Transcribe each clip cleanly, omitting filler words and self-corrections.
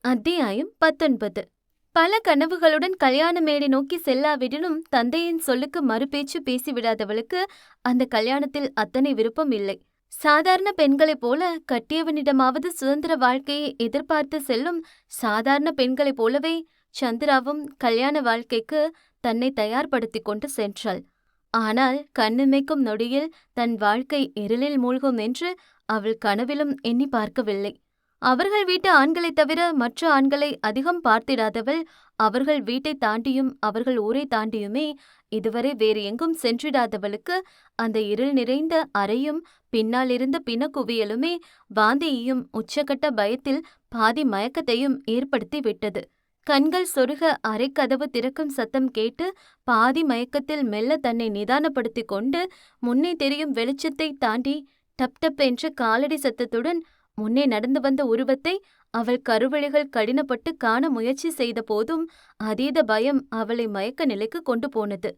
அத்தியாயம் 19. பல கனவுகளுடன் கல்யாண மேடை நோக்கி செல்லாவிடனும் தந்தையின் சொல்லுக்கு மறுபேச்சு பேசிவிடாதவளுக்கு அந்த கல்யாணத்தில் அத்தனை விருப்பம் இல்லை. சாதாரண பெண்களைப் போல கட்டியவனிடமாவது சுதந்திர வாழ்க்கையை எதிர்பார்த்து செல்லும் சாதாரண பெண்களைப் போலவே சந்திராவும் கல்யாண வாழ்க்கைக்கு தன்னை தயார்படுத்திக் கொண்டு சென்றாள். ஆனால் கண்ணிமைக்கும் நொடியில் தன் வாழ்க்கை இருளில் மூழ்கும் என்று அவள் கனவிலும் எண்ணி பார்க்கவில்லை. அவர்கள் வீட்டு ஆண்களைத் தவிர மற்ற ஆண்களை அதிகம் பார்த்திடாதவள் அவர்கள் வீட்டை தாண்டியும் அவர்கள் ஊரை தாண்டியுமே இதுவரை வேறு எங்கும் சென்றிடாதவளுக்கு அந்த இருள் நிறைந்த அறையும் பின்னாலிருந்த பிணக்குவியலுமே வாந்தியையும் உச்சகட்ட பயத்தில் பாதி மயக்கத்தையும் ஏற்படுத்தி விட்டது. கண்கள் சொருக அறைக்கதவு திறக்கும் சத்தம் கேட்டு பாதி மயக்கத்தில் மெல்ல தன்னை நிதானப்படுத்தி கொண்டு முன்னே தெரியும் வெளிச்சத்தை தாண்டி டப் டப் என்ற காலடி சத்தத்துடன் முன்னே நடந்து வந்த உருவத்தை அவள் கருவழிகள் கடினப்பட்டு காண முயற்சி செய்த போதும் அதீத பயம் அவளை மயக்க நிலைக்கு கொண்டு போனது.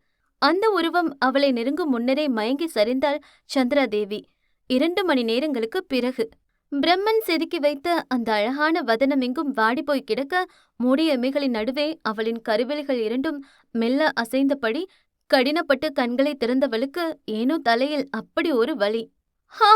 அந்த உருவம் அவளை நெருங்கும் முன்னரே மயங்கி சரிந்தாள் சந்திராதேவி. 2 மணி நேரங்களுக்கு பிறகு பிரம்மன் செதுக்கி வைத்த அந்த அழகான வதனமெங்கும் வாடிப்போய் கிடக்க மூடிய இமைகளின் நடுவே அவளின் கருவிழிகள் 2ம் மெல்ல அசைந்தபடி கடினப்பட்டு கண்களை திறந்தவளுக்கு ஏனோ தலையில் அப்படி ஒரு வலி. ஹா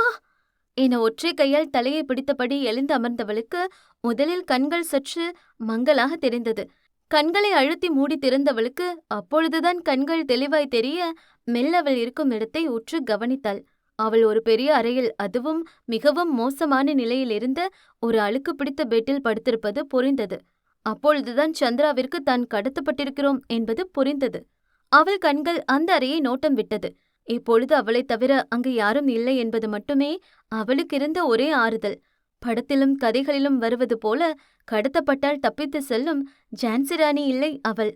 என ஒற்றை கையால் தலையை பிடித்தபடி எழுந்து அமர்ந்தவளுக்கு முதலில் கண்கள் சற்று மங்கலாக தெரிந்தது. கண்களை அழுத்தி மூடி திறந்தவளுக்கு அப்பொழுதுதான் கண்கள் தெளிவாய் தெரிய மெல்ல அவள் இருக்கும் இடத்தை உற்று கவனித்தாள். அவள் ஒரு பெரிய அறையில், அதுவும் மிகவும் மோசமான நிலையில் இருந்த ஒரு அழுக்கு பிடித்த பெட்டில் படுத்திருப்பது புரிந்தது. அப்பொழுதுதான் சந்திராவிற்கு தான் கடத்தப்பட்டிருக்கிறோம் என்பது புரிந்தது. அவள் கண்கள் அந்த அறையை நோட்டம் விட்டது. இப்பொழுது அவளைத் தவிர அங்கு யாரும் இல்லை என்பது மட்டுமே அவளுக்கிருந்த ஒரே ஆறுதல். படத்திலும் கதைகளிலும் வருவது போல கடத்தப்பட்டால் தப்பித்து செல்லும் ஜான்சி ராணி இல்லை அவள்.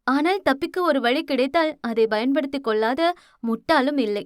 ஆனால் தப்பிக்க ஒரு வழி கிடைத்தால் அதை பயன்படுத்திக் கொள்ளாத முட்டாளும் இல்லை.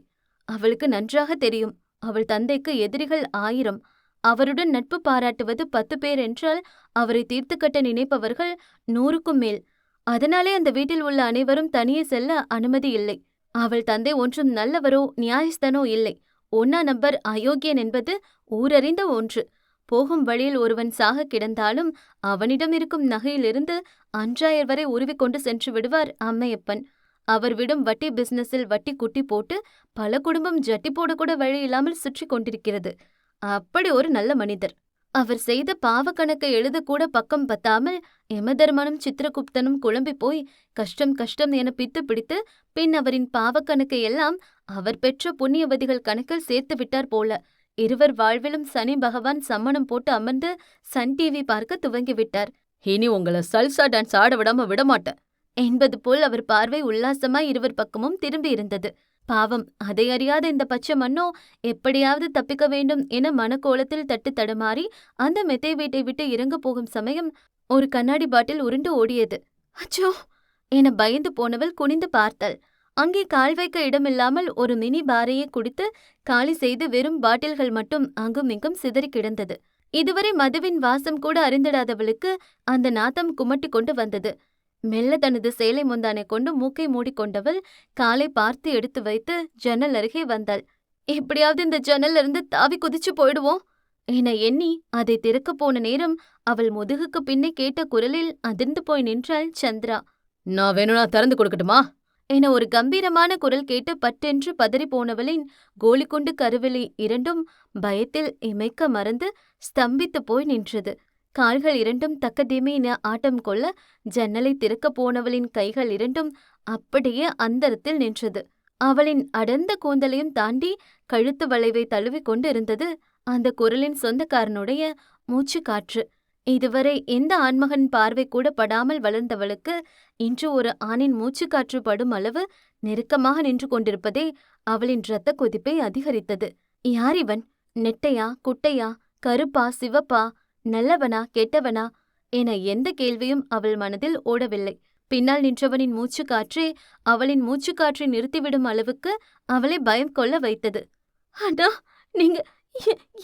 அவளுக்கு நன்றாக தெரியும், அவள் தந்தைக்கு எதிரிகள் 1000, அவருடன் நட்பு பாராட்டுவது 10 பேர் என்றால் அவரை தீர்த்து கட்ட நினைப்பவர்கள் 100க்கும் மேல். அதனாலே அந்த வீட்டில் உள்ள அனைவரும் தனியே செல்ல அனுமதி இல்லை. அவள் தந்தை ஒன்றும் நல்லவரோ நியாயஸ்தனோ இல்லை. 1 நம்பர் அயோக்கியன் என்பது ஊரறிந்த ஒன்று. போகும் வழியில் ஒருவன் சாக கிடந்தாலும் அவனிடம் இருக்கும் நகையிலிருந்து 5000 வரை உருவிக்கொண்டு சென்று விடுவார் அம்மையப்பன். அவர் விடும் வட்டி பிசினஸில் வட்டி குட்டி போட்டு பல குடும்பம் ஜட்டி போடக்கூட வழி இல்லாமல் சுற்றி கொண்டிருக்கிறது. அப்படி ஒரு நல்ல மனிதர். அவர் செய்த பாவ கணக்கை எழுதக்கூட பக்கம் பத்தாமல் யமதர்மனும் சித்திரகுப்தனும் குழம்பி போய் கஷ்டம் கஷ்டம் என பித்து பிடித்து பின் அவரின் பாவக்கணக்கை எல்லாம் அவர் பெற்ற புண்ணியவதிகள் கணக்கில் சேர்த்து விட்டார் போல. இருவர் வாழ்விலும் சனி பகவான் சம்மணம் போட்டு அமர்ந்து சன் டிவி பார்க்க துவங்கிவிட்டார். இனி உங்களை சல்சா டான்ஸ் ஆட விடாம விடமாட்டேன் என்பது போல் அவர் பார்வை உல்லாசமாய் இருவர் பக்கமும் திரும்பி இருந்தது. பாவம், அதை அறியாத இந்த பச்சை மண்ணோ எப்படியாவது தப்பிக்க வேண்டும் என மனக்கோலத்தில் தட்டு தடுமாறி அந்த மெத்தை வீட்டை விட்டு இறங்க போகும் சமயம் ஒரு கண்ணாடி பாட்டில் உருண்டு ஓடியது. அச்சோ என பயந்து போனவள் குனிந்து பார்த்தாள். அங்கே கால் வைக்க இடமில்லாமல் ஒரு மினி பாரையை குடித்து காலி செய்து வெறும் பாட்டில்கள் மட்டும் அங்கும் இங்கும் சிதறி கிடந்தது. இதுவரை மதுவின் வாசம் கூட அறிந்திடாதவளுக்கு அந்த நாத்தம் குமட்டி கொண்டு வந்தது. மெல்ல தனது சேலை முந்தானை கொண்டு மூக்கை மூடிக்கொண்டவள் காலை பார்த்து எடுத்து வைத்து ஜன்னல் அருகே வந்தாள். எப்படியாவது இந்த ஜன்னல்ல இருந்து தாவி குதிச்சு போயிடுவோம் என எண்ணி அதை திறக்க போன நேரம் அவள் முதுகுக்கு பின்னே கேட்ட குரலில் அதிர்ந்து போய் நின்றாள் சந்திரா. நான் வேணும்னா திறந்து கொடுக்கட்டுமா என ஒரு கம்பீரமான குரல் கேட்டு பட்டென்று பதறி போனவளின் கோலிக்குண்டு கருவிழி 2ம் பயத்தில் இமைக்க மறந்து ஸ்தம்பித்து போய் நின்றது. கால்கள் 2ம் தக்கதிமீன ஆட்டம் கொள்ள ஜன்னலை திறக்கப் போனவளின் கைகள் 2ம் அப்படியே அந்தரத்தில் நின்றது. அவளின் அடர்ந்த கூந்தலையும் தாண்டி கழுத்து வளைவை தழுவி கொண்டு இருந்தது அந்த குரலின் சொந்தக்காரனுடைய மூச்சு காற்று. இதுவரை எந்த ஆண்மகன் பார்வை கூட படாமல் வளர்ந்தவளுக்கு இன்று ஒரு ஆணின் மூச்சு காற்று படும் அளவு நெருக்கமாக நின்று கொண்டிருப்பதே அவளின் இரத்த கொதிப்பை அதிகரித்தது. யார் இவன்? நெட்டையா, குட்டையா, கருப்பா, சிவப்பா, நல்லவனா, கெட்டவனா என எந்த கேள்வியும் அவள் மனதில் ஓடவில்லை. பின்னால் நின்றவனின் மூச்சு காற்றே அவளின் மூச்சு காற்றை நிறுத்திவிடும் அளவுக்கு அவளை பயம் கொள்ள வைத்தது. அண்ணா, நீங்க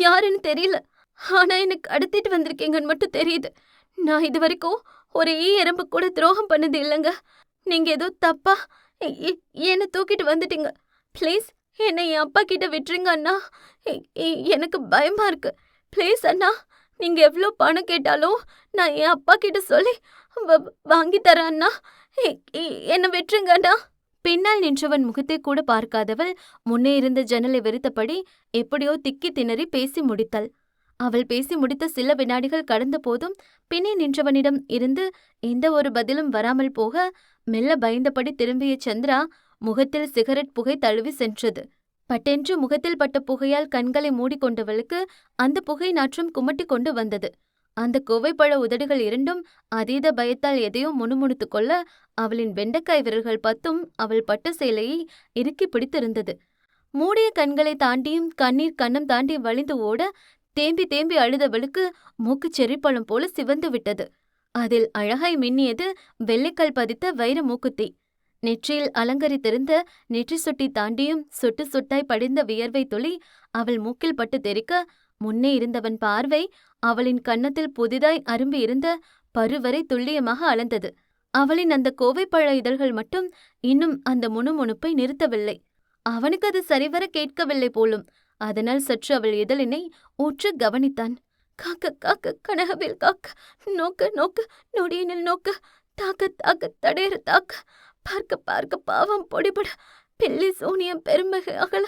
யாருன்னு தெரியல, ஆனா எனக்கு கடத்திட்டு வந்திருக்கீங்கன்னு மட்டும் தெரியுது. நான் இது வரைக்கும் ஒரு எறும்பு கூட துரோகம் பண்ணது இல்லைங்க. நீங்க ஏதோ தப்பா என்னை தூக்கிட்டு வந்துட்டீங்க. ப்ளீஸ் என்னை என் அப்பா கிட்ட விட்டுருங்க அண்ணா. எனக்கு பயமா இருக்கு. ப்ளீஸ் அண்ணா, நீங்க எவ்ளோ பணம் கேட்டாலும் நான் என் அப்பா கிட்ட சொல்லி வாங்கி தரேன் அண்ணா. என்ன விட்டுருங்க அண்ணா. பின்னால் நின்றவன் முகத்தை கூட பார்க்காதவள் முன்னே இருந்த ஜன்னலை வெறித்தபடி எப்படியோ திக்கி திணறி பேசி முடித்தாள். அவள் பேசி முடித்த சில வினாடிகள் கடந்த போதும் பின்னே நின்றவனிடம் இருந்து எந்த ஒரு பதிலும் வராமல் போக மெல்ல பயந்தபடி திரும்பிய சந்திரா முகத்தில் சிகரெட் புகை தழுவி சென்றது. பட்டென்று முகத்தில் பட்ட புகையால் கண்களை மூடிக்கொண்டவளுக்கு அந்த புகை நாற்றம் குமட்டி கொண்டு வந்தது. அந்த கோவைப்பழ உதடுகள் இரண்டும் அதீத பயத்தால் எதையோ முணுமுணுத்து கொள்ள அவளின் வெண்டைக்காய் விரல்கள் பத்தும் அவள் பட்டு சேலையை இறுக்கி பிடித்திருந்தது. மூடிய கண்களை தாண்டியும் கண்ணீர் கன்னம் தாண்டி வழிந்து ஓட தேம்பி தேம்பி அழுதவளுக்கு மூக்கு செர்ரிப்பழம் போல சிவந்து விட்டது. அதில் அழகாய் மின்னியது வெள்ளைக்கல் பதித்த வைர மூக்குத்தி. நெற்றியில் அலங்கரித்திருந்த நெற்றி சுட்டி தாண்டியும் சொட்டு சொட்டாய் படிந்த வியர்வை துளி அவள் மூக்கில் பட்டு தெறிக்க முன்னே இருந்தவன் பார்வை அவளின் கன்னத்தில் புதிதாய் அரும்பி இருந்த பருவரை துல்லியமாக அளந்தது. அவளின் அந்த கோவைப்பழ இதழ்கள் மட்டும் இன்னும் அந்த முணுமுணுப்பை நிறுத்தவில்லை. அவனுக்கு அது சரிவர கேட்கவில்லை போலும். அதனால் சற்று அவள் இதழினை ஊற்று கவனித்தான். காக்க காக்க கனகவேல் காக்க, நோக்க நோக்க நொடியினில் நோக்க, தாக்க தாக்க தடேற தாக்க, பார்க்க பார்க்க பாவம் பொடிபட, பில்லி சூனியம் பெருமகை அகல,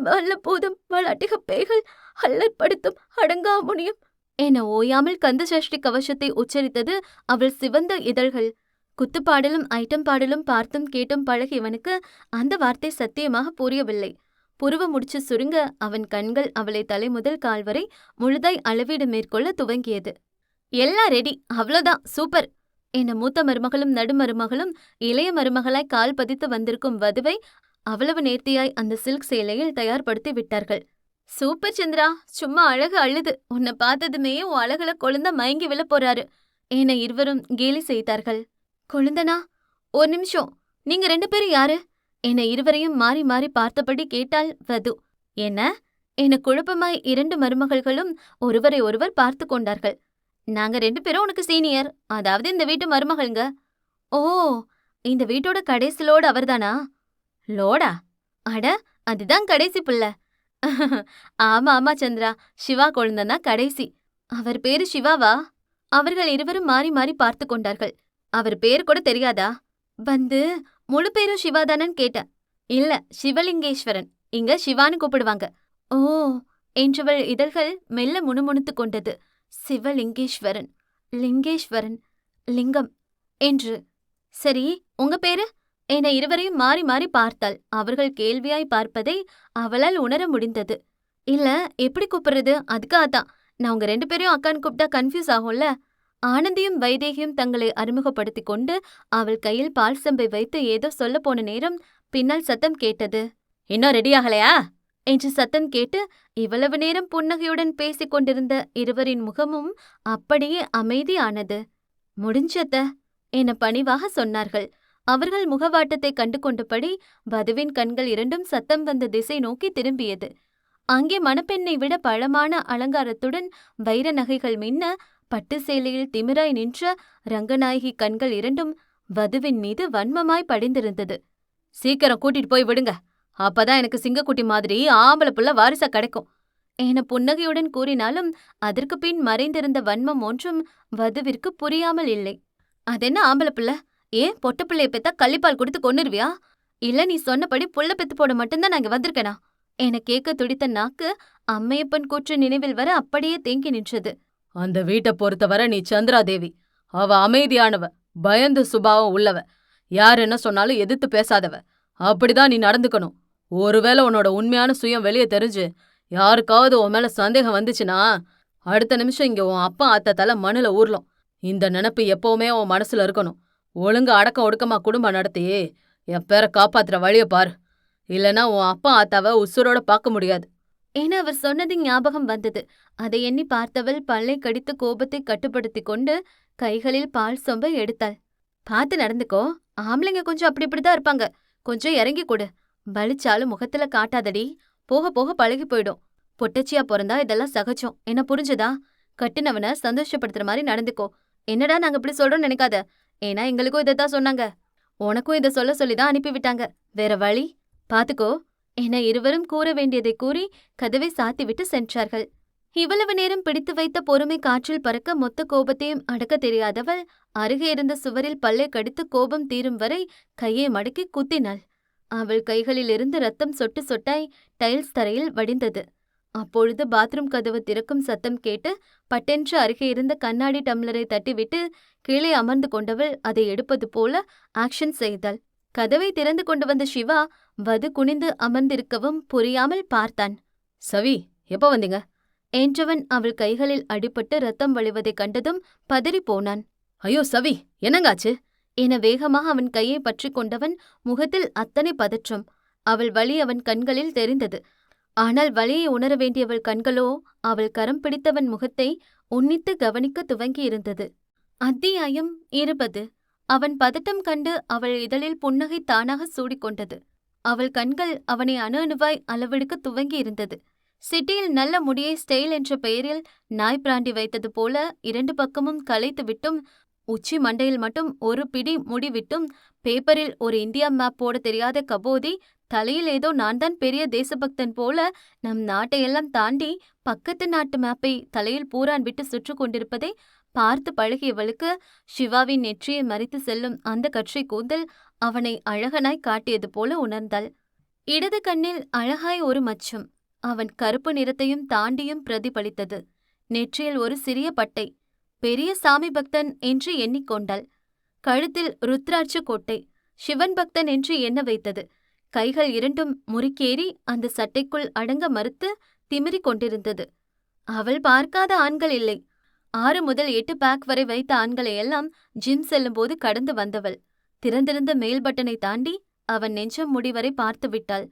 வல்ல பூதம் வளாட்டிக பேய்கள் அல்லற்படுத்தும் அடங்கா முனியம் என ஓயாமல் கந்த சஷ்டி கவசத்தை உச்சரித்தது அவள் சிவந்த இதழ்கள். குத்துப்பாடலும் ஐட்டம் பாடலும் பார்த்தும் கேட்டும் பழகியவனுக்கு அந்த வார்த்தை சத்தியமாக புரியவில்லை. புருவ முடிச்சு சுருங்க அவன் கண்கள் அவளை தலை முதல் கால் வரை முழுதாய் அளவீடு மேற்கொள்ள துவங்கியது. எல்லாம் ரெடி, அவ்வளோதான், சூப்பர் என மூத்த மருமகளும் நடுமருமகளும் இளைய மருமகளாய் கால் பதித்து வந்திருக்கும் வதுவை அவ்வளவு நேர்த்தியாய் அந்த சில்க் சேலையில் தயார்படுத்தி விட்டார்கள். சூப்பர் சந்திரா, சும்மா அழகு அழுது, உன்னை பார்த்ததுமே உன் அழகுல கொழுந்த மயங்கி விழ போறாரு என இருவரும் கேலி செய்தார்கள். கொழுந்தனா? ஒரு நிமிஷம், நீங்க 2 பேரும் யாரு என இருவரையும் மாறி மாறி பார்த்தபடி கேட்டாள் வது. என்ன என குழப்பமாய் 2 மருமகள்களும் ஒருவரை ஒருவர் பார்த்து கொண்டார்கள். நாங்க 2 பேரும் உனக்கு சீனியர், அதாவது இந்த வீட்டு மருமகள்ங்க. ஓ, இந்த வீட்டோட கடைசி லோடு அவர்தானா? லோடா? அட, அதுதான் கடைசி புள்ள. ஆமா ஆமா சந்திரா, சிவா கொழுந்தனா கடைசி. அவர் பேரு சிவாவா? அவர்கள் இருவரும் மாறி மாறி பார்த்து கொண்டார்கள். அவர் பேரு கூட தெரியாதா? முழு பேரும் சிவாதானன்னு கேட்டேன். இல்ல, சிவலிங்கேஸ்வரன், இங்க சிவான்னு கூப்பிடுவாங்க. ஓ என்றவள் இதழ்கள் மெல்ல முணுமுணுத்து கொண்டது. சிவலிங்கேஸ்வரன், லிங்கேஸ்வரன், லிங்கம் என்று. சரி, உங்க பேரு என இருவரையும் மாறி மாறி பார்த்தாள். அவர்கள் கேள்வியாய் பார்ப்பதை அவளால் உணர முடிந்தது. இல்ல, எப்படி கூப்பிடுறது, அதுக்காகத்தான். நான் உங்க 2 பேரையும் அக்கான்னு கூப்பிட்டா கன்ஃபியூஸ் ஆகும்ல. ஆனந்தியும் வைதேகியும் தங்களை அறிமுகப்படுத்தி கொண்டு அவள் கையில் பால் சம்பை வைத்து ஏதோ சொல்ல போன நேரம் பின்னால் சத்தம் கேட்டது. இன்னும் ரெடியாகலையா என்று சத்தம் கேட்டு இவ்வளவு நேரம் புன்னகையுடன் பேசிக் கொண்டிருந்த இருவரின் முகமும் அப்படியே அமைதியானது. முடிஞ்சத என பணிவாக சொன்னார்கள். அவர்கள் முகவாட்டத்தை கண்டு கொண்டபடி வதுவின் கண்கள் இரண்டும் சத்தம் வந்த திசை நோக்கி திரும்பியது. அங்கே மணப்பெண்ணை விட பழமான அலங்காரத்துடன் வைர நகைகள் மின்ன பட்டு சேலையில் திமிராய் நின்ற ரங்கநாயகி கண்கள் இரண்டும் வதுவின் மீது வன்மமாய் படிந்திருந்தது. சீக்கிரம் கூட்டிட்டு போய் விடுங்க, அப்பதான் எனக்கு சிங்கக்குட்டி மாதிரி ஆம்பளை புள்ள வாரிசா கிடைக்கும் என புன்னகையுடன் கூறினாலும் அதற்கு பின் மறைந்திருந்த வன்மம் ஒன்றும் வதுவிற்கு புரியாமல் இல்லை. அதென்ன ஆம்பளை புள்ள? ஏன் பொட்ட பிள்ளைய பெத்தா கள்ளிப்பால் கொடுத்து கொன்னுருவியா? இல்ல நீ சொன்னபடி புள்ள பெத்து போட மட்டும்தான் நான் இங்க வந்திருக்கேனா என கேட்க துடித்த நாக்கு அம்மையப்பன் கூற்று நினைவில் வர அப்படியே தேங்கி நின்றது. அந்த வீட்டை பொறுத்தவரை நீ சந்திராதேவி. அவ அமைதியானவ, பயந்து சுபாவம் உள்ளவ, யார் என்ன சொன்னாலும் எதிர்த்து பேசாதவ. அப்படிதான் நீ நடந்துக்கணும். ஒருவேளை உன்னோட உண்மையான சுயம் வெளியே தெரிஞ்சு யாருக்காவது உன் மேல சந்தேகம் வந்துச்சுன்னா அடுத்த நிமிஷம் இங்க உன் அப்பா அத்த தலை மண்ணுல ஊர்லும். இந்த நினைப்பு எப்பவுமே உன் மனசுல இருக்கணும். ஒழுங்கு அடக்கம் ஒடுக்கமா குடும்பம் நடத்தி என் பேரை காப்பாத்துற வழிய பாரு, இல்லைன்னா உன் அப்பா அத்தாவை உசுரோட பார்க்க முடியாது என அவர் சொன்னது ஞாபகம் வந்தது. அதை எண்ணி பார்த்தவள் பல்லை கடித்து கோபத்தை கட்டுப்படுத்தி கொண்டு கைகளில் பால் சொம்பை எடுத்தாள். பார்த்து நடந்துக்கோ, ஆம்பளைங்க கொஞ்சம் அப்படி இப்படிதான் இருப்பாங்க, கொஞ்சம் இறங்கி கொடு. வலிச்சாலும் முகத்துல காட்டாதடி, போக போக பழகி போயிடும். பொட்டச்சியா பிறந்தா இதெல்லாம் சகஜம், என்ன புரிஞ்சதா? கட்டுனவனை சந்தோஷப்படுத்துற மாதிரி நடந்துக்கோ. என்னடா நாங்க இப்படி சொல்றோம்னு நினைக்காத, ஏன்னா எங்களுக்கும் இதைத்தான் சொன்னாங்க, உனக்கும் இதை சொல்ல சொல்லிதான் அனுப்பிவிட்டாங்க. வேற வழி பாத்துக்கோ என இருவரும் கூற வேண்டியதை கூறி கதவை சாத்திவிட்டு சென்றார்கள். இவ்வளவு நேரம் பிடித்து வைத்த பொறுமை காற்றில் பறக்க மொத்த கோபத்தையும் அடக்க தெரியாதவள் அருகே இருந்த சுவரில் பல்லை கடித்து கோபம் தீரும் வரை கையை மடக்கி குத்தினாள். அவள் கைகளிலிருந்து ரத்தம் சொட்டு சொட்டாய் டைல்ஸ் தரையில் வடிந்தது. அப்பொழுது பாத்ரூம் கதவு திறக்கும் சத்தம் கேட்டு பட்டென்று அருகே இருந்த கண்ணாடி டம்ளரை தட்டிவிட்டு கீழே அமர்ந்து கொண்டவள் அதை எடுப்பது போல ஆக்ஷன் செய்தாள். கதவை திறந்து கொண்டு வந்த சிவா வது குனிந்து அமர்ந்திருக்கவும் புரியாமல் பார்த்தான். சவி, எப்போ வந்தீங்க என்றவன் அவள் கைகளில் அடிபட்டு ரத்தம் வழிவதைக் கண்டதும் பதறி போனான். ஐயோ சவி, என்னங்காச்சு என வேகமாக அவன் கையை பற்றி கொண்டவன் முகத்தில் அத்தனை பதற்றம். அவள் வலி அவன் கண்களில் தெரிந்தது. ஆனால் வலியை உணர வேண்டியவள் கண்களோ அவள் கரம் பிடித்தவன் முகத்தை உன்னித்து கவனிக்க துவங்கியிருந்தது. அத்தியாயம் 20. அவன் பதட்டம் கண்டு அவள் இதழில் புன்னகை தானாக சூடிக்கொண்டது. அவள் கண்கள் அவனை அணு அணுவாய் அளவெடுக்க துவங்கியிருந்தது. சிட்டியில் நல்ல முடியை ஸ்டைல் என்ற பெயரில் நாய் பிராண்டி வைத்தது போல 2 பக்கமும் களைத்து விட்டும் உச்சி மண்டையில் மட்டும் ஒரு பிடி முடி விட்டும் பேப்பரில் ஒரு இந்தியா மேப் போட தெரியாத கபோதி தலையில் ஏதோ நான் தான் பெரிய தேசபக்தன் போல நம் நாட்டையெல்லாம் தாண்டி பக்கத்து நாட்டு மேப்பை தலையில் பூரான் விட்டு சுற்று கொண்டிருப்பதை பார்த்து பழகியவளுக்கு சிவாவின் நெற்றியை மறித்து செல்லும் அந்த கற்றை கூந்தல் அவனை அழகனாய் காட்டியது போல உணர்ந்தாள். இடது கண்ணில் அழகாய் ஒரு மச்சம் அவன் கருப்பு நிறத்தையும் தாண்டியும் பிரதிபலித்தது. நெற்றியில் ஒரு சிறிய பட்டை. பெரிய சாமி பக்தன் என்று எண்ணிக்கொண்டாள். கழுத்தில் ருத்ராட்ச கோட்டை. சிவன் பக்தன் என்று எண்ண வைத்தது. கைகள் 2ம் முறுக்கேறி அந்த சட்டைக்குள் அடங்க மறுத்து திமிரிக் கொண்டிருந்தது. அவள் பார்க்காத ஆண்கள் இல்லை. 6 முதல் 8 பேக் வரை வைத்த ஆண்களையெல்லாம் ஜிம் செல்லும்போது கடந்து வந்தவள். திறந்திருந்த மேல் பட்டனை தாண்டி அவன் நெஞ்சம் முடிவரை பார்த்து விட்டாள்.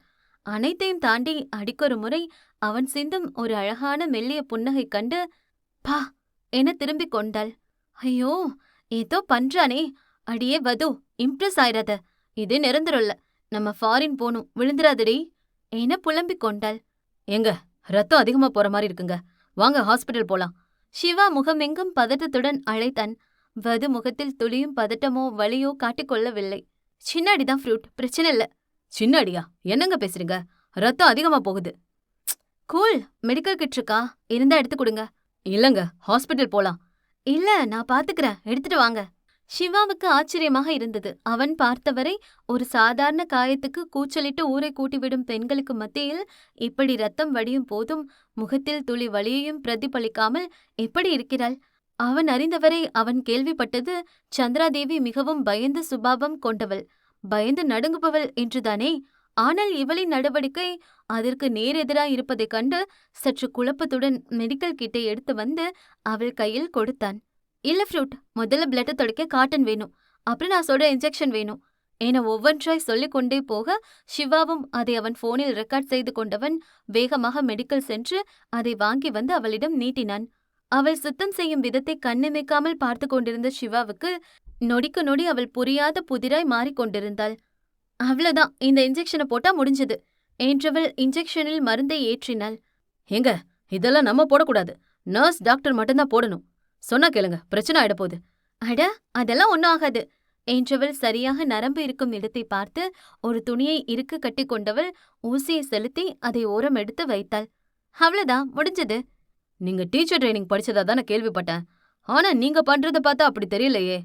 அனைத்தையும் தாண்டி அடிக்கொரு முறை அவன் சிந்தும் ஒரு அழகான மெல்லிய புன்னகை கண்டு பா என திரும்பிக் கொண்டாள். ஐயோ, ஏதோ பண்றானே, அடியே வது, இம்ப்ரெஸ் ஆயிராத, இது நிரந்தரம்ல, நம்ம ஃபாரின் போணும், விழுந்துராதடி என புலம்பிக் கொண்டாள். எங்க ரத்தம் அதிகமா போற மாதிரி இருக்குங்க, வாங்க ஹாஸ்பிட்டல் போலாம். சிவா முகமெங்கும் பதட்டத்துடன் அழைத்தான். வது முகத்தில் துளியும் பதட்டமோ வலியோ காட்டிக்கொள்ளவில்லை. சின்ன அடிதான் ஃப்ரூட், பிரச்சனை இல்ல. சின்ன அடியா? என்னங்க பேசுறீங்க? ரத்தம் அதிகமா போகுது. கூல், மெடிக்கல் கிட் இருக்கா? இருந்தா எடுத்து கொடுங்க. இல்லங்க, ஹாஸ்பிட்டல் போலாம். இல்ல, நான் பாத்துக்கிறேன், எடுத்துட்டு வாங்க. சிவாவுக்கு ஆச்சரியமாக இருந்தது. அவன் பார்த்தவரை ஒரு சாதாரண காயத்துக்கு கூச்சலிட்டு ஊரை கூட்டிவிடும் பெண்களுக்கு மத்தியில் இப்படி ரத்தம் வடியும் போதும் முகத்தில் துளி வலியையும் பிரதிபலிக்காமல் எப்படி இருக்கிறாள்? அவன் அறிந்தவரை அவன் கேள்விப்பட்டது சந்திராதேவி மிகவும் பயந்த சுபாவம் கொண்டவள், பயந்து நடுங்குபவள் என்றுதானே. ஆனால் இவளின் நடவடிக்கை அதற்கு நேரெதிராய் இருப்பதைக் கண்டு சற்று குழப்பத்துடன் மெடிக்கல் கிட்டை எடுத்து வந்து அவள் கையில் கொடுத்தான். இல்ல ஃப்ரூட், முதல்ல பிளட்டை தொடக்க காட்டன் வேணும், அப்புறம் நான் சொல்ற இன்ஜெக்ஷன் வேணும் என ஒவ்வொன்றாய் சொல்லிக் கொண்டே போக சிவாவும் அதை அவன் போனில் ரெக்கார்ட் செய்து கொண்டவன் வேகமாக மெடிக்கல் சென்று அதை வாங்கி வந்து அவளிடம் நீட்டினான். அவள் சுத்தம் செய்யும் விதத்தை கண்ணிமைக்காமல் பார்த்து கொண்டிருந்த சிவாவுக்கு நொடிக்கு நொடி அவள் புரியாத புதிராய் மாறிக்கொண்டிருந்தாள். அவ்வளவுதான், இந்த இன்ஜெக்ஷனை போட்டா முடிஞ்சது என்றவள் இன்ஜெக்ஷனில் மருந்தை ஏற்றினாள். ஏங்க, இதெல்லாம் நம்ம போடக்கூடாது, நர்ஸ் டாக்டர் மட்டும்தான் போடணும். சொன்னா கேளுங்க, பிரச்சனை ஆயிட போகுது. அட, அதெல்லாம் ஒன்னும் ஆகாது என்றவள் சரியாக நரம்பு இருக்கும் இடத்தை பார்த்து ஒரு துணியை இறுக்க கட்டி கொண்டவள் ஊசியை செலுத்தி அதை ஓரம் எடுத்து வைத்தாள். அவ்வளவுதான், முடிஞ்சது. நீங்க டீச்சர் ட்ரைனிங் படிச்சதா தானே கேள்விப்பட்டேன், ஆனா நீங்க பண்றத பார்த்தா அப்படி தெரியலையே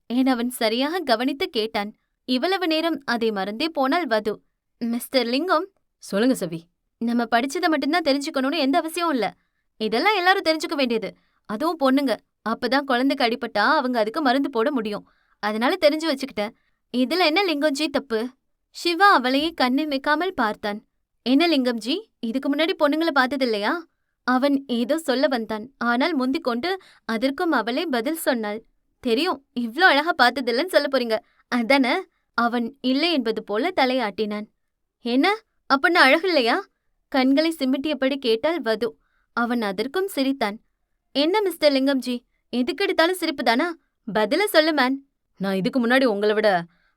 என அவன் சரியாக கவனித்து கேட்டான். இவ்வளவு நேரம் அதை மறந்தே போனாள் வது. மிஸ்டர் லிங்கம், சொல்லுங்க சவி. நம்ம படிச்சதை மட்டும்தான் தெரிஞ்சுக்கணும்னு எந்த அவசியம் இல்ல. இதெல்லாம் எல்லாரும் தெரிஞ்சுக்க வேண்டியது, அதுவும் பொண்ணுங்க. அப்பதான் குழந்தைக்கு அடிபட்டா அவங்க அதுக்கு மருந்து போட முடியும். அதனால தெரிஞ்சு வச்சுக்கிட்டேன். இதுல என்ன லிங்கம்ஜி தப்பு? சிவா அவளையே கண்ணிமைக்காமல் பார்த்தான். என்ன லிங்கம்ஜி, இதுக்கு முன்னாடி பொண்ணுங்களை பார்த்ததில்லையா? அவன் ஏதோ சொல்ல வந்தான். ஆனால் முந்திக் கொண்டு அதற்கும் அவளே பதில் சொன்னாள். தெரியும், இவ்ளோ அழகா பார்த்ததில்லன்னு சொல்ல போறீங்க அதானே? அவன் இல்லை என்பது போல தலையாட்டினான். என்ன, அப்பன்னு அழகில்லையா? கண்களை சிமிட்டியபடி கேட்டாள் வது. அவன் அதற்கும் சிரித்தான். என்ன மிஸ்டர் லிங்கம்ஜி, எதுக்கெடுத்தாலும் சிரிப்பு தானா? பதில சொல்லு மேன். நான் இதுக்கு முன்னாடி உங்களை விட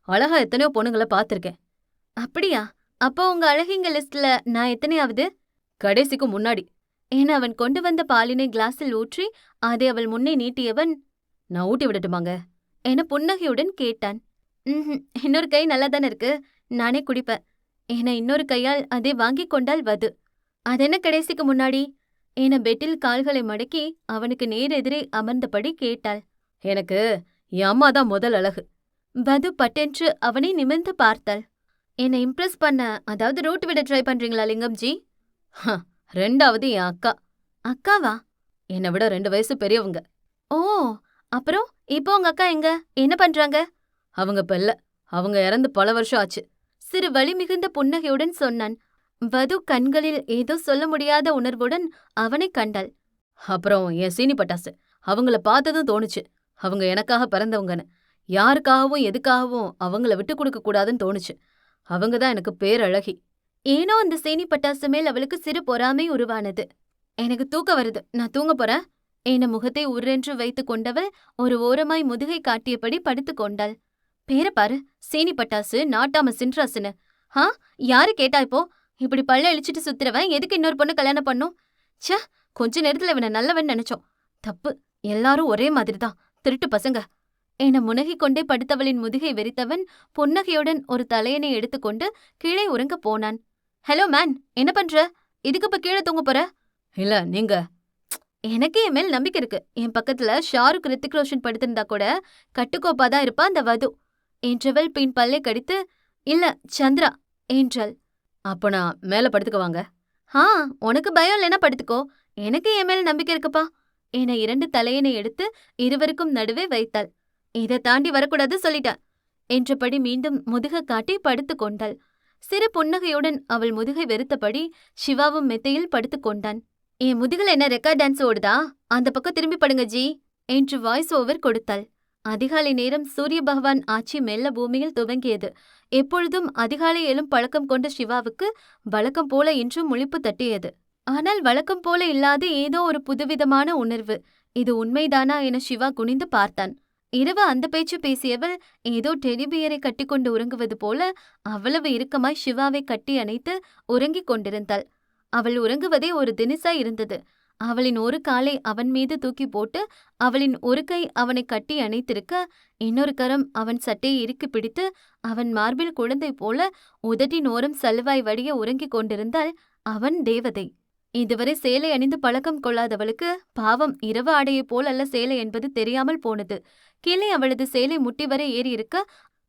அழகா எத்தனையோ பொண்ணுங்களை பார்த்திருக்கேன். அப்படியா? அப்போ உங்க அழகிங்க லிஸ்ட்ல நான் எத்தனையாவது? கடைசிக்கு முன்னாடி என அவன் கொண்டு வந்த பாலினை கிளாஸில் ஊற்றி அதை அவள் முன்னே நீட்டியவன், நான் ஊட்டி விடட்டுமாங்க என புன்னகையுடன் கேட்டான். இன்னொரு கை நல்லாதானே இருக்கு, நானே குடிப்பேன் என இன்னொரு கையால் அதை வாங்கி கொண்டாள் வது. அதென்ன கடைசிக்கு முன்னாடி? என பெட்டில் கால்களை மடக்கி அவனுக்கு நேரெதிரே அமர்ந்தபடி கேட்டாள். எனக்கு என் அம்மா தான் முதல் அழகு. வது பட்டென்று அவனை நிமிர்ந்து பார்த்தாள். என்னை இம்ப்ரெஸ் பண்ண அதாவது ரூட் விட ட்ரை பண்றீங்களா லிங்கம்ஜி? ரெண்டாவது என் அக்கா. அக்காவா? என்னை விட 2 வயசு பெரியவங்க. ஓ, அப்புறம் இப்போ உங்க அக்கா எங்க, என்ன பண்றாங்க? அவங்க பெல்ல, அவங்க இறந்து பல வருஷம் ஆச்சு. சிறு வலி மிகுந்த புன்னகையுடன் சொன்னான். வது கண்களில் ஏதோ சொல்ல முடியாத உணர்வுடன் அவனை கண்டாள். அப்புறம் என் சீனி பட்டாசு, அவங்கள பார்த்ததும் தோணுச்சு அவங்க எனக்காக பிறந்தவங்கன்னு. யாருக்காகவும் எதுக்காகவும் அவங்கள விட்டு கொடுக்க கூடாதுன்னு தோணுச்சு. அவங்க தான் எனக்கு பேரழகி. ஏனோ அந்த சீனி பட்டாசு மேல் அவளுக்கு சிறு பொறாமை உருவானது. எனக்கு தூக்க வருது, நான் தூங்க போறேன் என முகத்தை உர்ரென்று வைத்து கொண்டவள் ஒரு ஓரமாய் முதுகை காட்டியபடி படுத்து கொண்டாள். பேரப்பாரு, சீனி பட்டாசு நாட்டாம சின்ராசுன்னு. யாரு கேட்டா இப்போ? இப்படி பல்ல இழிச்சிட்டு சுத்துறவன் எதுக்கு இன்னொரு பொண்ணு கல்யாணம் பண்ணும்? ச்சே, கொஞ்ச நேரத்துல இவனை நல்லவன் நினைச்சோம். தப்பு, எல்லாரும் ஒரே மாதிரிதான், திருட்டு பசங்க என முனகிக் கொண்டே படுத்தவளின் முதுகை வெறித்தவன் புன்னகையுடன் ஒரு தலையணை எடுத்துக்கொண்டு கீழே உறங்க போனான். ஹலோ மேன், என்ன பண்ற? இதுக்கு இப்ப கீழே தூங்க போற? இல்ல, நீங்க. எனக்கே என் மேல் நம்பிக்கை இருக்கு. என் பக்கத்துல ஷாருக் ரித்திக் ரோஷன் படுத்திருந்தா கூட கட்டுக்கோப்பாதான் இருப்பா அந்த வது என்றவள் பின் பல்லை கடித்து, இல்ல சந்திரா என்றாள். அப்ப நான் மேல படுத்துக்குவாங்க. உனக்கு பயம் இல்லைன்னா படுத்துக்கோ, எனக்கு என் மேல நம்பிக்கை இருக்குப்பா என 2 தலையணை எடுத்து இருவருக்கும் நடுவே வைத்தாள். இதை தாண்டி வரக்கூடாது சொல்லிட்டேன் என்றபடி மீண்டும் முதுக காட்டி படுத்து கொண்டாள். சிறு புன்னகையுடன் அவள் முதுகை வெறுத்தபடி சிவாவும் மெத்தையில் படுத்து கொண்டான். என் முதுகுல என்ன ரெக்கார்ட் டான்ஸ் ஓடுதா? அந்த பக்கம் திரும்பி படுங்க ஜி என்று வாய்ஸ் ஓவர் கொடுத்தாள். அதிகாலை நேரம் சூரிய பகவான் ஆட்சி மெல்ல பூமியில் துவங்கியது. எப்பொழுதும் அதிகாலை எழும் பழக்கம் கொண்ட சிவாவுக்கு வழக்கம் போல இன்றும் முழிப்பு தட்டியது. ஆனால் வழக்கம் போல இல்லாத ஏதோ ஒரு புதுவிதமான உணர்வு. இது உண்மைதானா என சிவா குனிந்து பார்த்தான். இரவு அந்த பேச்சு பேசியவள் ஏதோ டெலிபியரை கட்டிக்கொண்டு உறங்குவது போல அவ்வளவு இறுக்கமாய் சிவாவை கட்டி அணைத்து உறங்கிக் கொண்டிருந்தாள். அவள் உறங்குவதே ஒரு தினிசாய் இருந்தது. அவளின் ஒரு காலை அவன் மீது தூக்கி போட்டு அவளின் ஒரு கை அவனை கட்டி அணைத்திருக்க, இன்னொரு கரம் அவன் சட்டையை இறுக்கி பிடித்து அவன் மார்பில் குழந்தை போல உதட்டின் ஓரம் சல்வாய் வடிய உறங்கிக் கொண்டிருந்தாள் அவன் தேவதை. இதுவரை சேலை அணிந்து பழக்கம் கொள்ளாதவளுக்கு பாவம் இரவு ஆடையைப் போல் அல்ல சேலை என்பது தெரியாமல் போனது. கீழே அவளது சேலை முட்டி வரை ஏறியிருக்க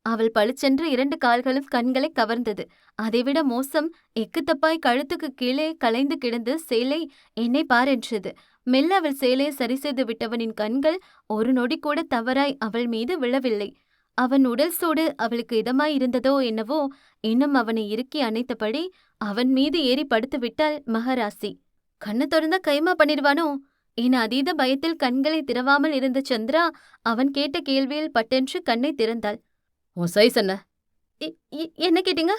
அவள் பளிச்சென்று 2 கால்களும் கண்களை கவர்ந்தது. அதைவிட மோசம், எக்குத்தப்பாய் கழுத்துக்கு கீழே கலைந்து கிடந்து சேலை என்னை பாரென்றது. மெல்ல அவள் சேலையை சரி செய்து விட்டவனின் கண்கள் ஒரு நொடி கூட தவறாய் அவள் மீது விழவில்லை. அவன் உடல் சூடு அவளுக்கு இதமாய் இருந்ததோ என்னவோ, இன்னும் அவனை இறுக்கி அணைத்தபடி அவன் மீது ஏறி படுத்து விட்டாள் மகராசி. கண்ணு திறந்தா கைமா பண்ணிடுவானோ என அதீத பயத்தில் கண்களை திறவாமல் இருந்த சந்திரா அவன் கேட்ட கேள்வியில் பட்டென்று கண்ணை திறந்தாள். உன் சைஸ் என்ன? என்ன கேட்டீங்க?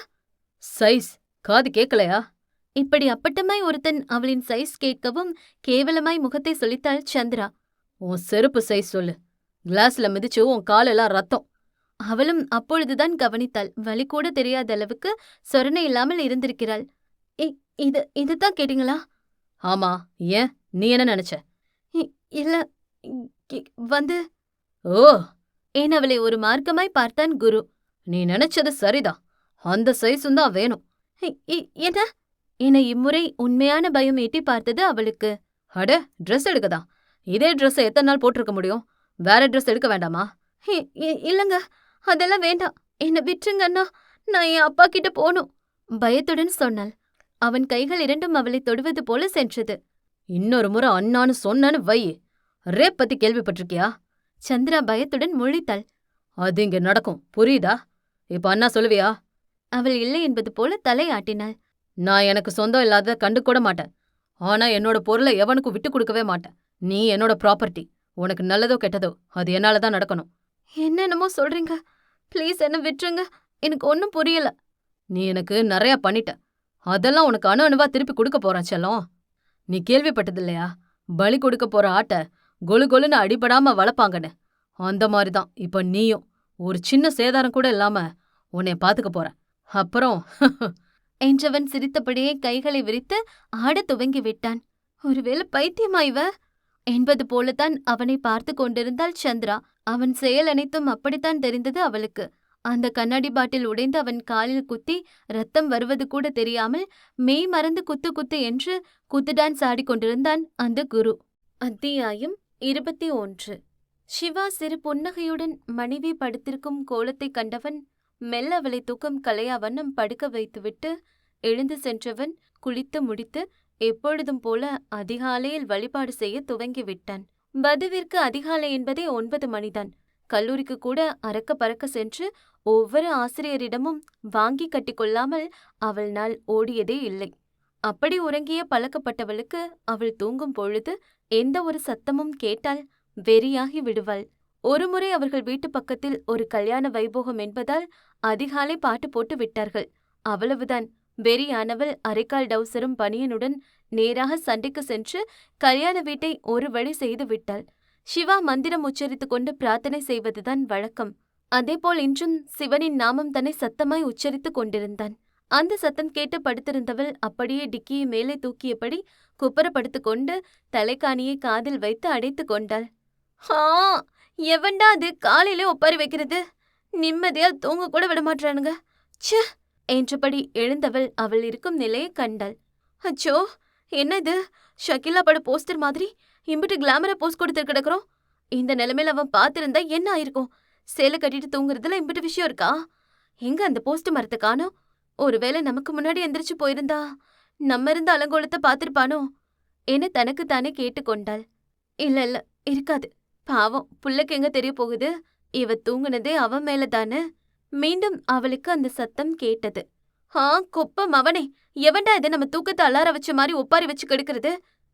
சைஸ் காது கேட்கலையா? இப்படி அப்பட்டமாய் ஒருத்தன் அவளின் சைஸ் கேட்கவும் கேவலமாய் முகத்தை சொல்லித்தாள் சந்திரா. உன் செருப்பு சைஸ் சொல்லு. கிளாஸ்ல மிதிச்சு உன் காலெல்லாம் ரத்தம். அவளும் அப்பொழுதுதான் கவனித்தாள். வலி கூட தெரியாத அளவுக்கு சொரணை இல்லாமல் இருந்திருக்கிறாள். இதுதான் கேட்டீங்களா? ஆமா, ஏன், நீ என்ன நினைச்ச? இல்ல, வந்து ஓ ஏன் அவளை ஒரு மார்க்கமாய் பார்த்தான் குரு. நீ நினைச்சது சரிதான், அந்த சைஸும் தான் வேணும். என்ன என இம்முறை உண்மையான பயம் எட்டி பார்த்தது அவளுக்கு. அட, ட்ரெஸ் எடுக்கதான். இதே ட்ரெஸ் எத்தனை நாள் போட்டிருக்க முடியும்? வேற ட்ரெஸ் எடுக்க வேண்டாமா? இல்லங்க, அதெல்லாம் வேண்டாம், என்ன விட்டுருங்கண்ணா, நான் என் அப்பா கிட்ட போகணும் பயத்துடன் சொன்னாள். அவன் கைகள் 2ம் அவளை தொடுவது போல சென்றது. இன்னொரு முறை அண்ணான்னு சொன்னன்னு வை. ரேப் பத்தி கேள்விப்பட்டிருக்கியா? சந்திரா பயத்துடன் முழித்தாள். அது இங்க நடக்கும், புரியுதா? இப்ப அண்ணா சொல்லுவியா? அவள் இல்லை என்பது போல தலையாட்டினாள். நான் எனக்கு சொந்தம் இல்லாத கண்டு கூட மாட்டேன். ஆனா என்னோட பொருளை எவனுக்கும் விட்டு கொடுக்கவே மாட்டேன். நீ என்னோட ப்ராப்பர்ட்டி. உனக்கு நல்லதோ கெட்டதோ அது என்னாலதான் நடக்கணும். என்னென்னமோ சொல்றீங்க, ப்ளீஸ் என்ன விட்டுருங்க, எனக்கு ஒன்னும் புரியல. நீ எனக்கு நிறைய பண்ணிட்ட, அதெல்லாம் உனக்கு அணு அணுவா திருப்பி கொடுக்க போறேன் செல்லம். நீ கேள்விப்பட்டதில்லையா, பலி கொடுக்க போற ஆட்ட கொலு கொலுன்னு அடிபடாம வளர்ப்பாங்கன்னு? அந்த மாதிரிதான் இப்ப நீயும் ஒரு சின்ன சேதாரம் கூட இல்லாம உன்னை பாத்துக்க போற. அப்புறம் என்றவன் சிரித்தபடியே கைகளை விரித்து ஆடத் துவங்கி விட்டான். ஒருவேளை பைத்தியமாய்வ என்பது போலத்தான் அவனை பார்த்து கொண்டிருந்தாள் சந்திரா. அவன் செயல் அனைத்தும் அப்படித்தான் தெரிந்தது அவளுக்கு. அந்த கண்ணாடி பாட்டில் உடைந்து அவன் காலில் குத்தி ரத்தம் வருவது கூட தெரியாமல் மெய் மறந்து குத்து குத்து என்று குத்து டான்ஸ் ஆடிக்கொண்டிருந்தான் அந்த குரு. அத்தியாயம் 21. சிவா சிறு புன்னகையுடன் மனைவி படுத்திருக்கும் கோலத்தை கண்டவன் மெல்ல அவளை தூக்கம் கலையா வண்ணம் படுக்க வைத்துவிட்டு எழுந்து சென்றவன் குளித்து முடித்து எப்பொழுதும் போல அதிகாலையில் வழிபாடு செய்ய துவங்கிவிட்டான். வதுவிற்கு அதிகாலை என்பதே 9 மணிதான். கல்லூரிக்கு கூட அறக்க பறக்க சென்று ஒவ்வொரு ஆசிரியரிடமும் வாங்கி கட்டிக்கொள்ளாமல் அவள் நாள் ஓடியதே இல்லை. அப்படி உறங்கிய பழக்கப்பட்டவளுக்கு அவள் தூங்கும் பொழுது எந்த ஒரு சத்தமும் கேட்டால் வெறியாகி விடுவாள். ஒருமுறை அவர்கள் வீட்டு பக்கத்தில் ஒரு கல்யாண வைபோகம் என்பதால் அதிகாலை பாட்டு போட்டு விட்டார்கள். அவ்வளவுதான். வெறியானவள் அரைக்கால் டவுசரும் பனியனுடன் நேராக சண்டைக்கு சென்று கல்யாண வீட்டை ஒரு வழி செய்து விட்டாள். சிவா மந்திரம் உச்சரித்து கொண்டு பிரார்த்தனை செய்வதுதான் வழக்கம். அதேபோல் இன்றும் சிவனின் நாமம் தன்னை சத்தமாய் உச்சரித்து கொண்டிருந்தான். அந்த சத்தம் கேட்டு படுத்திருந்தவள் அப்படியே டிக்கியை மேலே தூக்கியபடி குப்புற படுத்துக்கொண்டு தலைக்காணியை காதில் வைத்து அடைத்து கொண்டாள். எவன்டா அது காலையிலே ஒப்பாரி வைக்கிறது? நிம்மதியா தூங்க கூட விடமாட்டானுங்க. ச்சே என்றபடி எழுந்தவள் அவள் இருக்கும் நிலையை கண்டாள். அச்சோ, என்னது ஷகிலா பட போஸ்டர் மாதிரி இம்பிட்டு கிளாமரா போஸ்ட் கொடுத்து கிடக்குறோம். இந்த நிலைமையில அவன் பார்த்திருந்தா என்ன ஆயிருக்கும்? சேலை கட்டிட்டு தூங்குறதுல இம்பிட்டு விஷயம் இருக்கா? எங்க அந்த போஸ்ட் மரத்தை காணோம்? ஒருவேளை நமக்கு முன்னாடி எந்திரிச்சு போயிருந்தா நம்ம இருந்த அலங்கோலத்தை பார்த்திருப்பானோ என தனக்கு தானே கேட்டுக்கொண்டாள். இல்ல இருக்காது. பாவம், புள்ளைக்கு எங்க தெரிய போகுது? இவ தூங்குனதே அவன் மேல தானே. மீண்டும் அவளுக்கு அந்த சத்தம் கேட்டது. குப்பம் அவனே, எவன்டா இது நம்ம தூக்கத்தை அலார வச்ச மாதிரி ஒப்பாரி வச்சு கெடுக்கிறது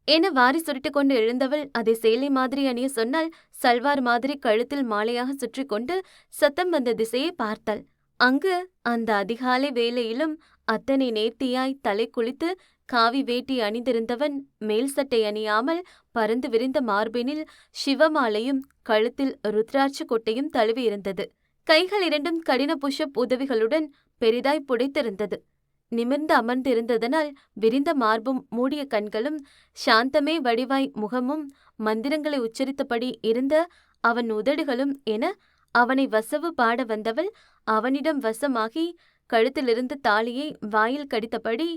என வாரி சுருட்டு கொண்டு எழுந்தவள் அதை சேலை மாதிரி அணிய சொன்னால் சல்வார் மாதிரி கழுத்தில் மாலையாக சுற்றி கொண்டு சத்தம் வந்த திசையை பார்த்தாள். அங்கு அந்த அதிகாலை வேளையிலும் அத்தனை நேர்த்தியாய் தலை குளித்து காவி வேட்டி அணிந்திருந்தவன் மேல் சட்டை அணியாமல் பறந்து விரிந்த மார்பினில் சிவமாலையும் கழுத்தில் ருத்ராட்ச கொட்டையும் தழுவி இருந்தது. கைகள் இரண்டும் கடின புஷ்அப் உதவிகளுடன் பெரிதாய் புடைத்திருந்தது. நிமிர்ந்து அமர்ந்திருந்ததனால் விரிந்த மார்பும் மூடிய கண்களும் சாந்தமே வடிவாய் முகமும் மந்திரங்களை உச்சரித்தபடி இருந்த அவன் உதடுகளும் என அவனை வசவு பாட வந்தவள் அவனிடம் வசமாகி கழுத்திலிருந்து தாலியை வாயில் கடித்தபடி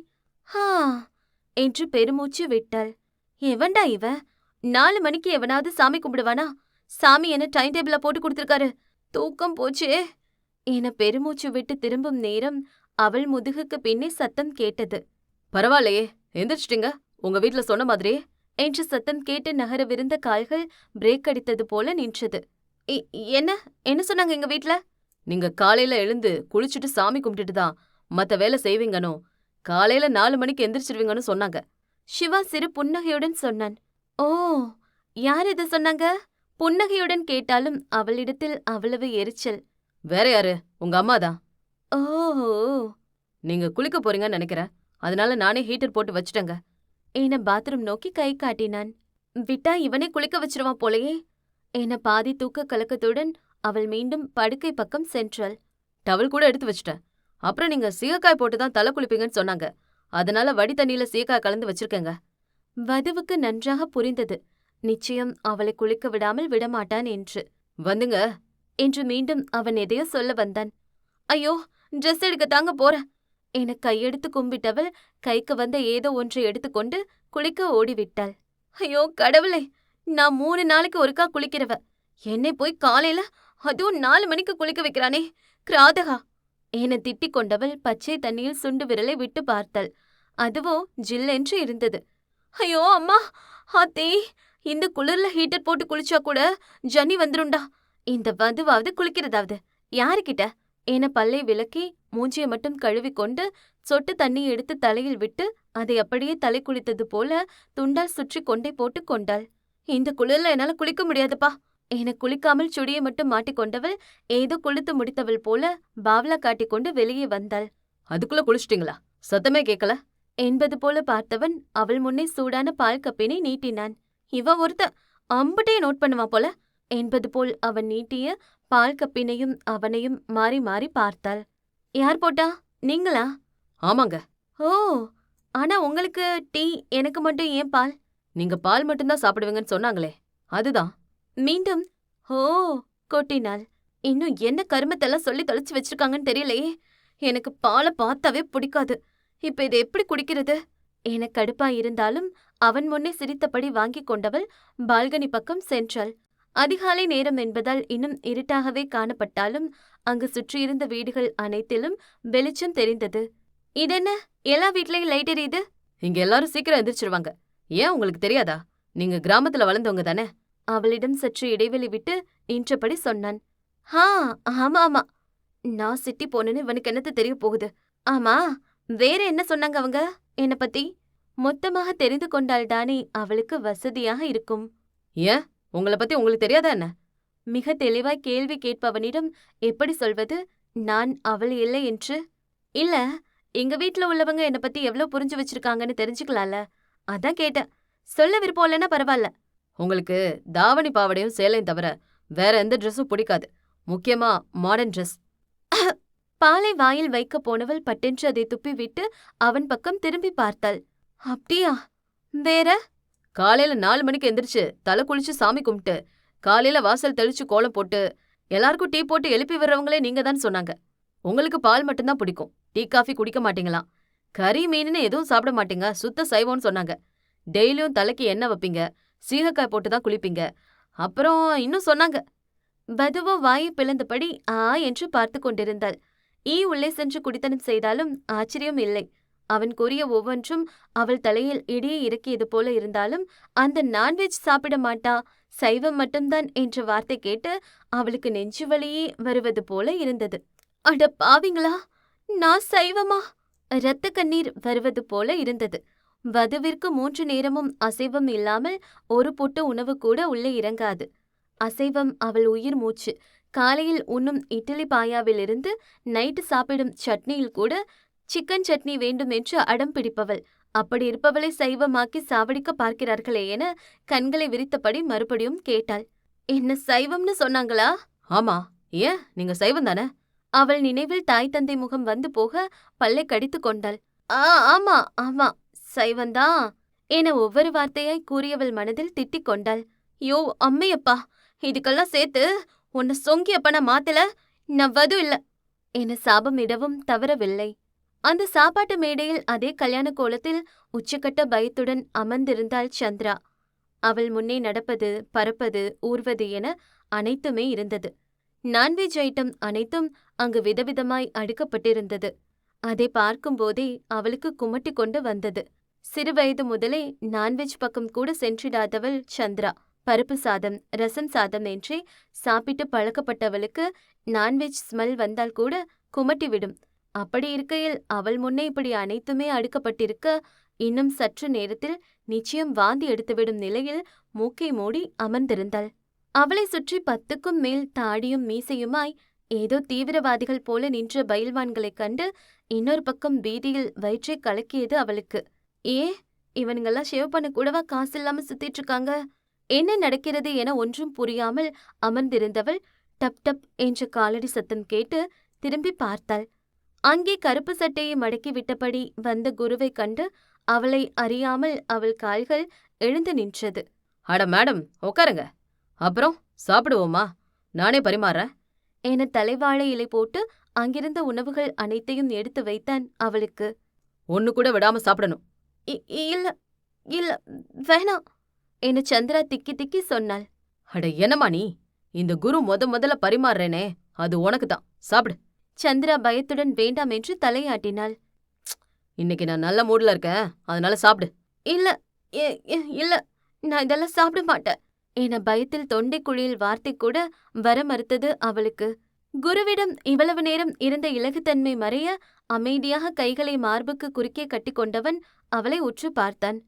என்று பெருமூச்சு விட்டாள். எவன்டா இவ? 4 மணிக்கு எவனாவது சாமி கும்பிடுவானா? சாமி என்ன டைம் டேபிள போட்டு கொடுத்திருக்காரு. தூக்கம் போச்சே என பெருமூச்சு விட்டு திரும்பும் நேரம் அவள் முதுகுக்கு பின்னே சத்தம் கேட்டது. பரவாயில்லையே, எந்திரிச்சிட்டிங்க, உங்க வீட்டுல சொன்ன மாதிரியே என்று சத்தம் கேட்டு நகரவிருந்த கால்கள் பிரேக் அடித்தது போல நின்றது. என்ன சொன்னாங்க எங்க வீட்ல? நீங்க காலையில எழுந்து குளிச்சுட்டு சாமி கும்பிட்டுட்டு தான் மத்த வேலை செய்வீங்கன்னு, காலையில 4 மணிக்கு எந்திரிச்சிருவீங்கன்னு சொன்னாங்க. சிவா சிறு புன்னகையுடன் சொன்னான். ஓ, யார் இத சொன்னாங்க? புன்னகையுடன் கேட்டாலும் அவளிடத்தில் அவ்வளவு எரிச்சல். வேற யாரு? உங்க அம்மாதான். ஓஹோ, நீங்க குளிக்க போறீங்கன்னு நினைக்கிறேன், அதனால நானே ஹீட்டர் போட்டு வச்சுட்டேங்க என பாத்ரூம் நோக்கி கை காட்டினான். விட்டா இவனை குளிக்க வச்சிருவான் போலையே என பாதி தூக்க கலக்கத்துடன் அவள் மீண்டும் படுக்கை பக்கம் சென்றாள். டவல் கூட எடுத்து வச்சுட்டேன். அப்புறம் நீங்க சீகக்காய் போட்டுதான் தலை குளிப்பீங்கன்னு சொன்னாங்க, அதனால வடி தண்ணியில சீக்காய் கலந்து வச்சிருக்கேங்க. வதுவுக்கு நன்றாக புரிந்தது, நிச்சயம் அவளை குளிக்க விடாமல் விடமாட்டான் என்று. வந்துங்க என்று மீண்டும் அவன் எதையோ சொல்ல வந்தான். ஐயோ, ட்ரெஸ் எடுக்க தாங்க போறேன் என கையெடுத்து கும்பிட்டவள் கைக்கு வந்த ஏதோ ஒன்றை எடுத்துக்கொண்டு குளிக்க ஓடிவிட்டாள். ஐயோ கடவுளே, நான் 3 நாளைக்கு ஒருக்கா குளிக்கிறவ, என்னை போய் காலையில அதுவும் 4 மணிக்கு குளிக்க வைக்கிறானே, கிராதகா என திட்டிக் கொண்டவள் பச்சை தண்ணியில் சுண்டு விரலை விட்டு பார்த்தாள். அதுவோ ஜில்லென்று இருந்தது. ஐயோ அம்மா, ஆத்தே, இந்த குளிர்ல ஹீட்டர் போட்டு குளிச்சா கூட ஜன்னி வந்துருண்டா. இந்த வதுவாவது குளிக்கிறதாவது யாருக்கிட்ட என பல்லை விளக்கி மூஞ்சியை மட்டும் கழுவிக்கொண்டு சொட்டு தண்ணி எடுத்து தலையில் விட்டு அதை அப்படியே தலை குளித்தது போல துண்டால் சுற்றி கொண்டே போட்டு கொண்டாள். இந்த குளிர்ல என்னால குளிக்க முடியாதுப்பா என குளிக்காமல் சுடியை மட்டும் மாட்டிக்கொண்டவள் ஏதோ குளித்து முடித்தவள் போல பாவலா காட்டிக்கொண்டு வெளியே வந்தாள். அதுக்குள்ள குளிச்சிட்டீங்களா? சத்தமே கேட்கல என்பது போல பார்த்தவன் அவள் முன்னே சூடான பால் கப்பினை நீட்டினான். இவ ஒருத்த அம்புட்டையை நோட் பண்ணுவான் போல என்பது போல் அவன் நீட்டிய பால் கப்பினையும் அவனையும் மாறி மாறி பார்த்தாள். யார் போட்டா? நீங்களா? ஆமாங்க. ஓ, ஆனா உங்களுக்கு டீ, எனக்கு மட்டும் ஏன் பால்? நீங்க பால் மட்டும்தான் சாப்பிடுவீங்கன்னு சொன்னாங்களே, அதுதான். மீண்டும் ஓ கொட்டினாள். இன்னும் என்ன கருமத்தெல்லாம் சொல்லி தொலைச்சு வச்சிருக்காங்கன்னு தெரியலையே. எனக்கு பாலை பார்த்தாவே பிடிக்காது. இப்ப இதை எப்படி குடிக்கிறது? என கடுப்பா இருந்தாலும் அவன் முன்னே சிரித்தபடி வாங்கிக் கொண்டவள் பால்கனி பக்கம் சென்றாள். அதிகாலை நேரம் என்பதால் இன்னும் இருட்டாகவே காணப்பட்டாலும் அங்கு சுற்றியிருந்த வீடுகள் அனைத்திலும் வெளிச்சம் தெரிந்தது. இதென்ன, எல்லா வீட்லயும் லைட் எரியுது? இங்க எல்லாரும் சீக்கிரம் எந்திரிச்சிருவாங்க. ஏன் உங்களுக்கு தெரியாதா? நீங்க கிராமத்துல வளர்ந்தவங்க தானே? அவளிடம் சற்று இடைவெளி விட்டு இன்றபடி சொன்னான். ஆ, ஆமா ஆமா, நான் சிட்டி போனேன்னு இவனுக்கு என்னது தெரிய போகுது. ஆமா, வேற என்ன சொன்னாங்க அவங்க என்ன பத்தி? மொத்தமாக தெரிந்து கொண்டால் தானே அவளுக்கு வசதியாக இருக்கும். ஏன், உங்களை பத்தி உங்களுக்கு தெரியாதா என்ன? மிக தெளிவாய் கேள்வி கேட்பவனிடம் எப்படி சொல்வது நான் அவள் இல்லை என்று? இல்ல, எங்க வீட்ல உள்ளவங்க என்ன பத்தி எவ்வளவு புரிஞ்சு வச்சிருக்காங்கன்னு தெரிஞ்சுக்கலாம்ல, அதான் கேட்டேன். சொல்ல விருப்பம் இல்லைன்னா பரவாயில்ல. உங்களுக்கு தாவணி பாவடையும் சேலையும் தவிர வேற எந்த ட்ரெஸ்ஸும் பிடிக்காது, முக்கியமா மாடர்ன் ட்ரெஸ். பாலை வாயில் வைக்க போனவள் பட்டென்று அதை துப்பிவிட்டு அவன் பக்கம் திரும்பி பார்த்தாள். அப்படியா? வேற? காலையில 4 மணிக்கு எந்திரிச்சு தலை குளிச்சு சாமி கும்பிட்டு காலையில வாசல் தெளிச்சு கோலம் போட்டு எல்லாருக்கும் டீ போட்டு எழுப்பி வர்றவங்களே நீங்க தான் சொன்னாங்க. உங்களுக்கு பால் மட்டும்தான் பிடிக்கும், டீ காஃபி குடிக்க மாட்டீங்களாம். கறி மீனுன்னு எதுவும் சாப்பிட மாட்டீங்க, சுத்த சைவம்னு சொன்னாங்க. டெய்லியும் தலைக்கு எண்ணெய் வைப்பீங்க, சீகக்காய் போட்டு தான் குளிப்பீங்க. அப்புறம் இன்னும் சொன்னாங்க. பதுவோ வாயை பிளந்தபடி ஆ என்று பார்த்து கொண்டிருந்தாள். உள்ளே சென்று குடித்தனம் செய்தாலும் ஆச்சரியம் இல்லை. அவன் கூறிய ஒவ்வொன்றும் அவள் தலையில் இடியை இறக்கியது போல இருந்தாலும் அந்த நான்வெஜ் சாப்பிட மாட்டா, சைவம் மட்டும்தான் என்ற வார்த்தை கேட்டு அவளுக்கு நெஞ்சு வலியே வருவது போல இருந்தது. அட பாவிங்களா, நான் சைவமா? இரத்த கண்ணீர் வருவது போல இருந்தது. வதுவிற்கு 3 நேரமும் அசைவம் இல்லாமல் ஒரு பொட்டு உணவு கூட உள்ளே இறங்காது. அசைவம் அவள் உயிர் மூச்சு. காலையில் உண்ணும் இட்லி பாயாவிலிருந்து நைட்டு சாப்பிடும் சட்னியில் கூட சிக்கன் சட்னி வேண்டும் என்று அடம் பிடிப்பவள். அப்படி இருப்பவளை சைவமாக்கி சாவடிக்க பார்க்கிறார்களே என கண்களை விரித்தபடி மறுபடியும் கேட்டாள். என்ன சைவம்னு சொன்னாங்களா? ஆமா, ஏன் நீங்க சைவம் தானே? அவள் நினைவில் தாய் தந்தை முகம் வந்து போக பல்லை கடித்து கொண்டாள். ஆமா ஆமா, சைவந்தான் என ஒவ்வொரு வார்த்தையாய் கூறியவள் மனதில் திட்டிக் கொண்டாள். யோ அம்மையப்பா, இதுக்கெல்லாம் சேர்த்து உன்னை சொங்கியப்ப நான் மாத்தல, நான் வது இல்ல என சாபமிடவும் தவறவில்லை. அந்த சாப்பாட்டு மேடையில் அதே கல்யாண கோலத்தில் உச்சக்கட்ட பயத்துடன் அமர்ந்திருந்தாள் சந்திரா. அவள் முன்னே நடப்பது, பறப்பது, ஊர்வது என அனைத்துமே இருந்தது. நான்வெஜ் ஐட்டம் அனைத்தும் அங்கு விதவிதமாய் அடுக்கப்பட்டிருந்தது. அதை பார்க்கும்போதே அவளுக்கு குமட்டி கொண்டு வந்தது. சிறுவயது முதலே நான்வெஜ் பக்கம் கூட சென்றிடாதவள் சந்திரா. பருப்பு சாதம், ரசம் சாதம் என்றே சாப்பிட்டு பழக்கப்பட்டவளுக்கு நான்வெஜ் ஸ்மெல் வந்தால் கூட குமட்டிவிடும். அப்படி இருக்கையில் அவள் முன்னே இப்படி அனைத்துமே அடுக்கப்பட்டிருக்க இன்னும் சற்று நேரத்தில் நிச்சயம் வாந்தி எடுத்துவிடும் நிலையில் மூக்கை மூடி அமர்ந்திருந்தாள். அவளை சுற்றி 10க்கும் மேல் தாடியும் மீசையுமாய் ஏதோ தீவிரவாதிகள் போல நின்ற பயில்வான்களைக் கண்டு இன்னொரு பக்கம் பீதியில் வயிற்றை கலக்கியது அவளுக்கு. இவனுங்கெல்லாம் ஷேவ் பண்ண கூடவா காசு இல்லாம சுத்திட்டு இருக்காங்க? என்ன நடக்கிறது என ஒன்றும் புரியாமல் அமர்ந்திருந்தவள் டப் டப் என்ற காலடி சத்தம் கேட்டு திரும்பி பார்த்தாள். அங்கே கருப்பு சட்டையை மடக்கி விட்டபடி வந்த குருவை கண்டு அவளை அறியாமல் அவள் கால்கள் எழுந்து நின்றது. அட மேடம், உட்காருங்க. அப்புறம் சாப்பிடுவோமா? நானே பரிமாறேன் என தலைவாழை இலை போட்டு அங்கிருந்த உணவுகள் அனைத்தையும் எடுத்து வைத்தான் அவளுக்கு. ஒன்னு கூட விடாம சாப்பிடணும். இல்ல இல்ல வேணாம் என சந்திரா திக்கி திக்கி சொன்னாள். அட என்னம்மா நீ? இந்த குரு முதல்ல பரிமாறுறேனே, அது உனக்கு தான், சாப்பிடு. சந்திரா பயத்துடன் வேண்டாம் என்று தலையாட்டினாள். இன்னைக்கு நான் நல்ல மூட்ல இருக்கேன், அதனால சாப்பிடு. இல்ல இல்ல, நான் இதெல்லாம் சாப்பிட மாட்டேன் என பயத்தில் தொண்டை குழியில் வார்த்தை கூட வர மறுத்தது அவளுக்கு. குருவிடம் இவ்வளவு நேரம் இருந்த இலகுத்தன்மை மறைய அமைதியாக கைகளை மார்புக்கு குறுக்கே கட்டிக்கொண்டவன் அவளை உற்று பார்த்தான்.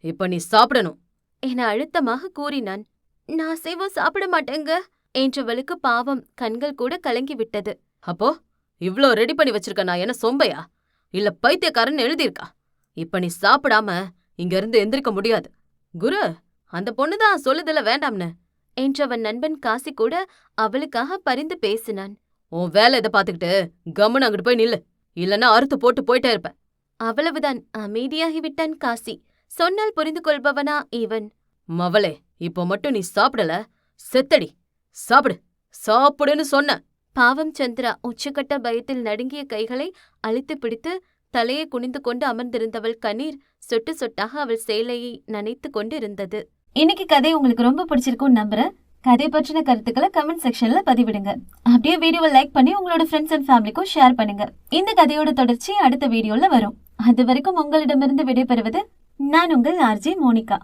இப்ப நீ சாப்பிடணும் என அழுத்தமாக கூறினான். நான் அசைவம் சாப்பிட மாட்டேங்க என்றவளுக்கு பாவம் கண்கள் கூட கலங்கிவிட்டது. அப்போ இவ்ளோ ரெடி பண்ணி வச்சிருக்க நான் என்ன சொம்பையா? இல்ல பைத்தியக்காரன் எழுதியிருக்கா? இப்ப நீ சாப்பிடாம இங்க இருந்து எந்திரிக்க முடியாது. குரு, அந்த பொண்ணுதான் சொல்லுதல வேண்டாம்னு என்றவன் நண்பன் காசி கூட அவளுக்காக பரிந்து பேசினான். உன் வேலை இதை பாத்துக்கிட்டு கம்முன்னு அங்கிட்டு போய் நில்லு, இல்லன்னா அறுத்து போட்டு போயிட்டே இருப்பேன். அவ்வளவுதான், அமைதியாகிவிட்டான் காசி. சொன்னால் புரிந்து கொள்பவனா இவன்? மவளே, இப்போ மட்டும் நீ சாப்பிடல, செத்தடி. சாப்பிடு, சாப்பிடுன்னு சொன்ன. பாவம் சந்திரா உச்சக்கட்ட பயத்தில் நடுங்கிய கைகளை அழுத்தி பிடித்து தலையை குனிந்து கொண்டு அமர்ந்திருந்தவள் கண்ணீர் சொட்டு சொட்டாக அவள் சேலையை நனைத்து கொண்டு இருந்தது. இன்னைக்கு கதை உங்களுக்கு ரொம்ப பிடிச்சிருக்கும்னு நம்புறேன். கதை பற்றின கருத்துக்களை கமெண்ட் செக்ஷன்ல பதிவிடுங்க. அப்படியே வீடியோவை லைக் பண்ணி உங்களோட ஃப்ரெண்ட்ஸ் அண்ட் ஃபேமிலிக்கும் ஷேர் பண்ணுங்க. இந்த கதையோட தொடர்ச்சி அடுத்த வீடியோல வரும். அது வரைக்கும் உங்களிடமிருந்து விடைபெறுவது நான் உங்கள் ஆர்ஜே மோனிகா.